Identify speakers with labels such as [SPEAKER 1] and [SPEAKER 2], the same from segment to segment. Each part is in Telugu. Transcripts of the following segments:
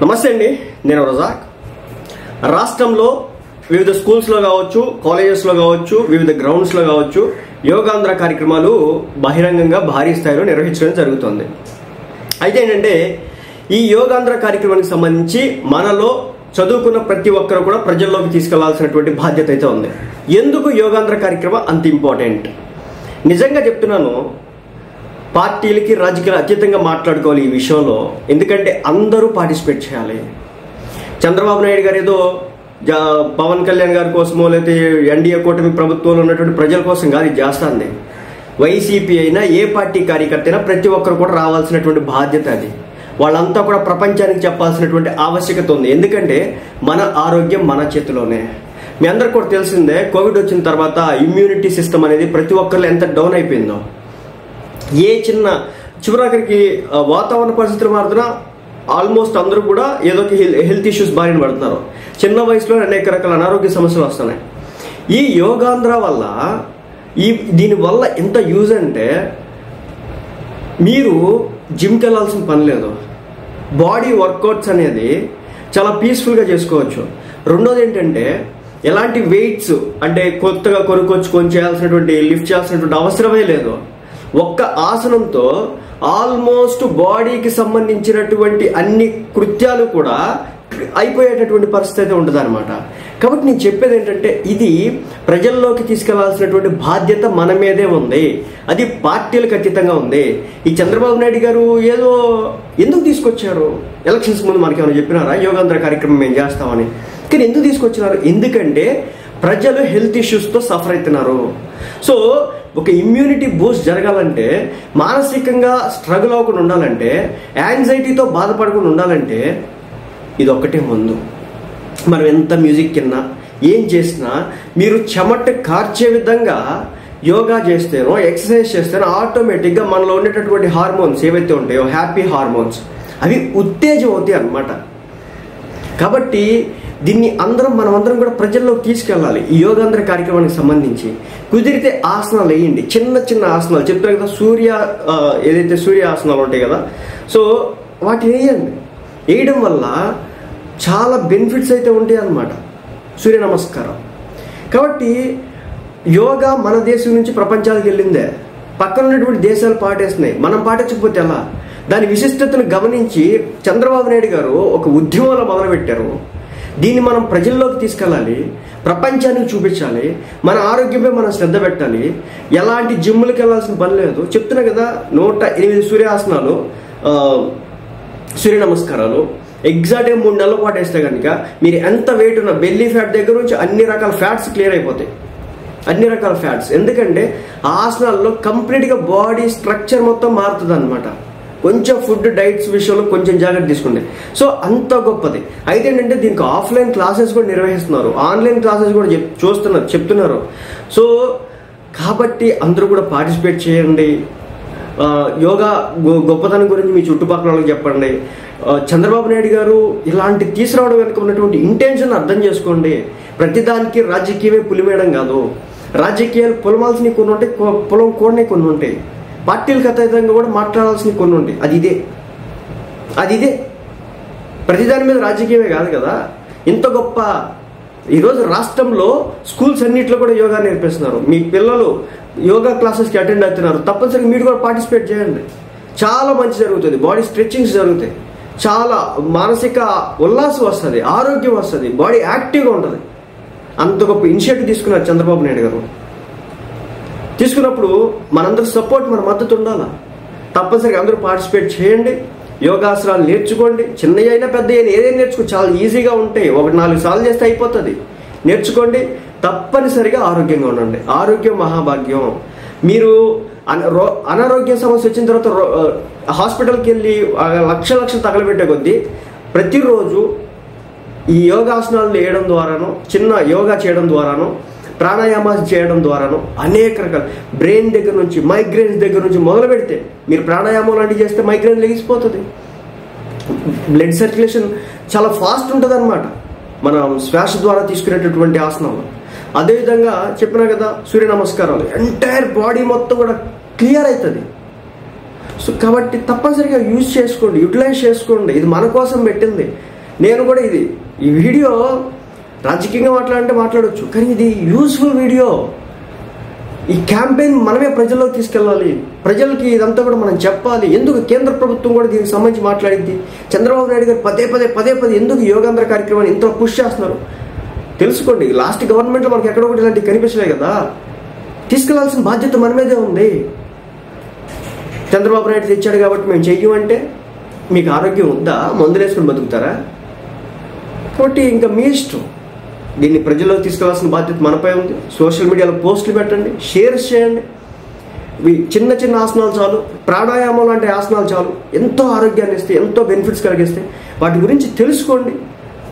[SPEAKER 1] నమస్తే అండి, నేను రజాక్. రాష్ట్రంలో వివిధ స్కూల్స్లో కావచ్చు, కాలేజెస్లో కావచ్చు, వివిధ గ్రౌండ్స్లో కావచ్చు యోగాంధ్ర కార్యక్రమాలు బహిరంగంగా భారీ స్థాయిలో నిర్వహించడం జరుగుతుంది. అయితే ఏంటంటే ఈ యోగాంధ్ర కార్యక్రమానికి సంబంధించి మనలో చదువుకున్న ప్రతి ఒక్కరు కూడా ప్రజల్లోకి తీసుకెళ్లాల్సినటువంటి బాధ్యత అయితే ఉంది. ఎందుకు యోగాంధ్ర కార్యక్రమం అంత ఇంపార్టెంట్? నిజంగా చెప్తున్నాను, పార్టీలకి రాజకీయాలు అతీతంగా మాట్లాడుకోవాలి ఈ విషయంలో. ఎందుకంటే అందరూ పార్టిసిపేట్ చేయాలి. చంద్రబాబు నాయుడు గారు ఏదో పవన్ కళ్యాణ్ గారి కోసమో లేకపోతే ఎన్డీఏ కూటమి ప్రభుత్వంలో ఉన్నటువంటి ప్రజల కోసం కాదు ఇది చేస్తుంది. వైసీపీ అయినా ఏ పార్టీ కార్యకర్త అయినా ప్రతి ఒక్కరు కూడా రావాల్సినటువంటి బాధ్యత అది. వాళ్ళంతా కూడా ప్రపంచానికి చెప్పాల్సినటువంటి ఆవశ్యకత ఉంది. ఎందుకంటే మన ఆరోగ్యం మన చేతిలోనే. మీ అందరికి కూడా తెలిసిందే, కోవిడ్ వచ్చిన తర్వాత ఇమ్యూనిటీ సిస్టమ్ అనేది ప్రతి ఒక్కరిలో ఎంత డౌన్ అయిపోయిందో. ఏ చిన్న చివరికి వాతావరణ పరిస్థితులు మారుతున్నా ఆల్మోస్ట్ అందరూ కూడా ఏదో ఒక హెల్త్ ఇష్యూస్ బారిన పడుతున్నారు. చిన్న వయసులో అనేక రకాల అనారోగ్య సమస్యలు వస్తున్నాయి. ఈ యోగాంధ్ర వల్ల దీనివల్ల ఎంత యూజ్ అంటే, మీరు జిమ్కి వెళ్ళాల్సిన పని లేదు. బాడీ వర్కౌట్స్ అనేది చాలా పీస్ఫుల్గా చేసుకోవచ్చు. రెండోది ఏంటంటే, ఎలాంటి వెయిట్స్ అంటే కొత్తగా కొనుక్కొచ్చుకొని చేయాల్సినటువంటి లిఫ్ట్ చేయాల్సినటువంటి అవసరమే లేదు. ఒక్క ఆసనంతో ఆల్మోస్ట్ బాడీకి సంబంధించినటువంటి అన్ని కృత్యాలు కూడా అయిపోయేటటువంటి పరిస్థితి ఉంటుంది అనమాట. కాబట్టి నేను చెప్పేది ఏంటంటే, ఇది ప్రజల్లోకి తీసుకెళ్లాల్సినటువంటి బాధ్యత మన మీదే ఉంది. అది పార్టీలకు అతీతంగా ఉంది. ఈ చంద్రబాబు నాయుడు గారు ఏదో ఎందుకు తీసుకొచ్చారు? ఎలక్షన్స్ ముందు మనకేమైనా చెప్పినారా యోగాంధ్ర కార్యక్రమం మేము చేస్తామని? కానీ ఎందుకు తీసుకొచ్చినారు? ఎందుకంటే ప్రజలు హెల్త్ ఇష్యూస్తో సఫర్ అవుతున్నారు. సో ఒక ఇమ్యూనిటీ బూస్ట్ జరగాలంటే, మానసికంగా స్ట్రగుల్ అవ్వకుండా ఉండాలంటే, యాంగ్జైటీతో బాధపడకుండా ఉండాలంటే ఇది ఒక్కటే ముందు. మనం ఎంత మ్యూజిక్ విన్నా ఏం చేసినా మీరు చెమట కార్చే విధంగా యోగా చేస్తేనో ఎక్సర్సైజ్ చేస్తేనో ఆటోమేటిక్గా మనలో ఉండేటటువంటి హార్మోన్స్ ఏవైతే ఉంటాయో హ్యాపీ హార్మోన్స్ అవి ఉత్తేజం అవుతాయి అన్నమాట. కాబట్టి దీన్ని మనమందరం కూడా ప్రజల్లోకి తీసుకెళ్ళాలి. ఈ యోగాంధ్ర కార్యక్రమానికి సంబంధించి కుదిరితే ఆసనాలు వేయండి. చిన్న చిన్న ఆసనాలు చెప్తారు కదా, ఏదైతే సూర్య ఆసనాలు ఉంటాయి కదా, సో వాటిని వేయండి. వేయడం వల్ల చాలా బెనిఫిట్స్ అయితే ఉంటాయి అన్నమాట. సూర్య నమస్కారం. కాబట్టి యోగా మన దేశం నుంచి ప్రపంచానికి వెళ్ళిందే. పక్కన ఉన్నటువంటి దేశాలు పాటిస్తున్నాయి, మనం పాటించకపోతే ఎలా? దాని విశిష్టతను గమనించి చంద్రబాబు నాయుడు గారు ఒక ఉద్యమంలో మొదలుపెట్టారు. దీన్ని మనం ప్రజల్లోకి తీసుకెళ్ళాలి, ప్రపంచానికి చూపించాలి. మన ఆరోగ్యమే మనం శ్రద్ధ పెట్టాలి. ఎలాంటి జిమ్ములకు వెళ్ళాల్సిన పని లేదు. చెప్తున్నా కదా, 108 సూర్యాసనాలు, సూర్య నమస్కారాలు ఎగ్జాక్ట్గా 3 నెలల పాటు వేస్తే కనుక మీరు ఎంత వెయిట్ ఉన్న బెల్లీ ఫ్యాట్ దగ్గర నుంచి అన్ని రకాల ఫ్యాట్స్ క్లియర్ అయిపోతాయి. అన్ని రకాల ఫ్యాట్స్. ఎందుకంటే ఆ ఆసనాల్లో కంప్లీట్గా బాడీ స్ట్రక్చర్ మొత్తం మారుతుంది అనమాట. కొంచెం ఫుడ్ డైట్స్ విషయంలో కొంచెం జాగ్రత్త తీసుకోండి. సో అంత గొప్పది. అయితే ఏంటంటే దీనికి ఆఫ్లైన్ క్లాసెస్ కూడా నిర్వహిస్తున్నారు, ఆన్లైన్ క్లాసెస్ కూడా చెప్తున్నారు. సో కాబట్టి అందరూ కూడా పార్టిసిపేట్ చేయండి. యోగా గొప్పతనం గురించి మీ చుట్టుపక్కల వాళ్ళకి చెప్పండి. చంద్రబాబు నాయుడు గారు ఇలాంటి తీసుకురావడం వెనుక ఉన్నటువంటి ఇంటెన్షన్ అర్థం చేసుకోండి. ప్రతిదానికి రాజకీయమే పులిమేయడం కాదు. రాజకీయాలు పొలమాల్సినవి కొన్ని ఉంటాయి, పొలం కూడనే కొన్ని ఉంటాయి. పార్టీలకు అతీతంగా కూడా మాట్లాడాల్సినవి కొన్ని ఉంటాయి. అది ఇదే ప్రతిదాని మీద రాజకీయమే కాదు కదా. ఇంత గొప్ప ఈరోజు రాష్ట్రంలో స్కూల్స్ అన్నింటిలో కూడా యోగా నేర్పిస్తున్నారు. మీ పిల్లలు యోగా క్లాసెస్కి అటెండ్ అవుతున్నారు. తప్పనిసరిగా మీరు కూడా పార్టిసిపేట్ చేయండి. చాలా మంచి జరుగుతుంది. బాడీ స్ట్రెచ్చింగ్స్ జరుగుతాయి. చాలా మానసిక ఉల్లాసం వస్తుంది, ఆరోగ్యం వస్తుంది, బాడీ యాక్టివ్గా ఉంటుంది. అంత గొప్ప ఇనిషియేటివ్ తీసుకున్నారు చంద్రబాబు నాయుడు గారు. తీసుకున్నప్పుడు మనందరూ సపోర్ట్, మన మద్దతు ఉండాలా. తప్పనిసరిగా అందరూ పార్టిసిపేట్ చేయండి. యోగాసనాలు నేర్చుకోండి. చిన్నవి అయినా పెద్ద అయినా ఏదైనా నేర్చుకో, చాలా ఈజీగా ఉంటాయి. 1-4 సార్లు చేస్తే అయిపోతుంది. నేర్చుకోండి. తప్పనిసరిగా ఆరోగ్యంగా ఉండండి. ఆరోగ్యం మహాభాగ్యం. మీరు అనారోగ్య సమస్య వచ్చిన తర్వాత హాస్పిటల్కి వెళ్ళి లక్షలు తగలబెట్టే కొద్దీ ప్రతిరోజు ఈ యోగాసనాలు వేయడం ద్వారాను, చిన్న యోగా చేయడం ద్వారాను, ప్రాణాయామాలు చేయడం ద్వారాను అనేక రకాల బ్రెయిన్ దగ్గర నుంచి, మైగ్రేన్స్ దగ్గర నుంచి మొదలు పెడితే మీరు ప్రాణాయామం లాంటివి చేస్తే మైగ్రేన్ లెగిసిపోతుంది. బ్లడ్ సర్క్యులేషన్ చాలా ఫాస్ట్ ఉంటుంది అనమాట మనం శ్వాస ద్వారా తీసుకునేటటువంటి ఆసనాలు. అదేవిధంగా చెప్పినా కదా, సూర్య నమస్కారాలు ఎంటైర్ బాడీ మొత్తం కూడా క్లియర్ అవుతుంది. సో కాబట్టి తప్పనిసరిగా యూజ్ చేసుకోండి, యూటిలైజ్ చేసుకోండి. ఇది మన కోసం పెట్టింది. నేను కూడా ఈ వీడియో రాజకీయంగా మాట్లాడంటే మాట్లాడవచ్చు, కానీ ఇది యూస్ఫుల్ వీడియో. ఈ క్యాంపెయిన్ మనమే ప్రజల్లోకి తీసుకెళ్ళాలి, ప్రజలకి ఇదంతా కూడా మనం చెప్పాలి. ఎందుకు కేంద్ర ప్రభుత్వం కూడా దీనికి సంబంధించి మాట్లాడింది, చంద్రబాబు నాయుడు గారు పదే పదే ఎందుకు యోగాంధ్ర కార్యక్రమాన్ని ఇంత పుష్ చేస్తున్నారు తెలుసుకోండి. లాస్ట్ గవర్నమెంట్లో మనకి ఎక్కడ కూడా ఇలాంటివి కనిపించలే కదా. తీసుకెళ్లాల్సిన బాధ్యత మన మీదే ఉంది. చంద్రబాబు నాయుడు తెచ్చాడు కాబట్టి మేము చెయ్యమంటే మీకు ఆరోగ్యం ఉందా, మందులు వేసుకుని బతుకుతారా? కాబట్టి ఇంకా మీ ఇష్టం. దీన్ని ప్రజల్లోకి తీసుకెళ్లాల్సిన బాధ్యత మనపై ఉంది. సోషల్ మీడియాలో పోస్టులు పెట్టండి, షేర్స్ చేయండి. చిన్న చిన్న ఆసనాలు చాలు, ప్రాణాయామం లాంటి ఆసనాలు చాలు, ఎంతో ఆరోగ్యాన్ని ఇస్తాయి, ఎంతో బెనిఫిట్స్ కలిగిస్తాయి. వాటి గురించి తెలుసుకోండి.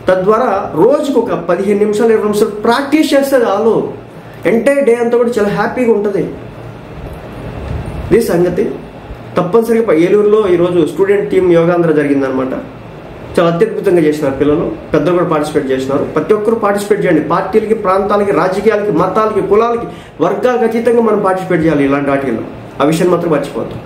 [SPEAKER 1] తద్వారా రోజుకు ఒక 15 నిమిషాలు 20 నిమిషాలు ప్రాక్టీస్ చేస్తే చాలు, ఎంటైర్ డే అంతా కూడా చాలా హ్యాపీగా ఉంటుంది. ఇది సంగతి. తప్పనిసరిగా ఏలూరులో ఈరోజు స్టూడెంట్ టీం యోగాంధ్ర జరిగిందనమాట. చాలా అత్యద్భుతంగా చేసినారు పిల్లలు, పెద్దలు కూడా పార్టిసిపేట్ చేసినారు. ప్రతి ఒక్కరు పార్టిసిపేట్ చేయండి. పార్టీలకి, ప్రాంతాలకి, రాజకీయాలకి, మతాలకి, కులాలకి, వర్గాలకు అతీతంగా మనం పార్టిసిపేట్ చేయాలి ఇలాంటి వాటిల్లో. ఆ విషయాన్ని మాత్రం మర్చిపోతాం.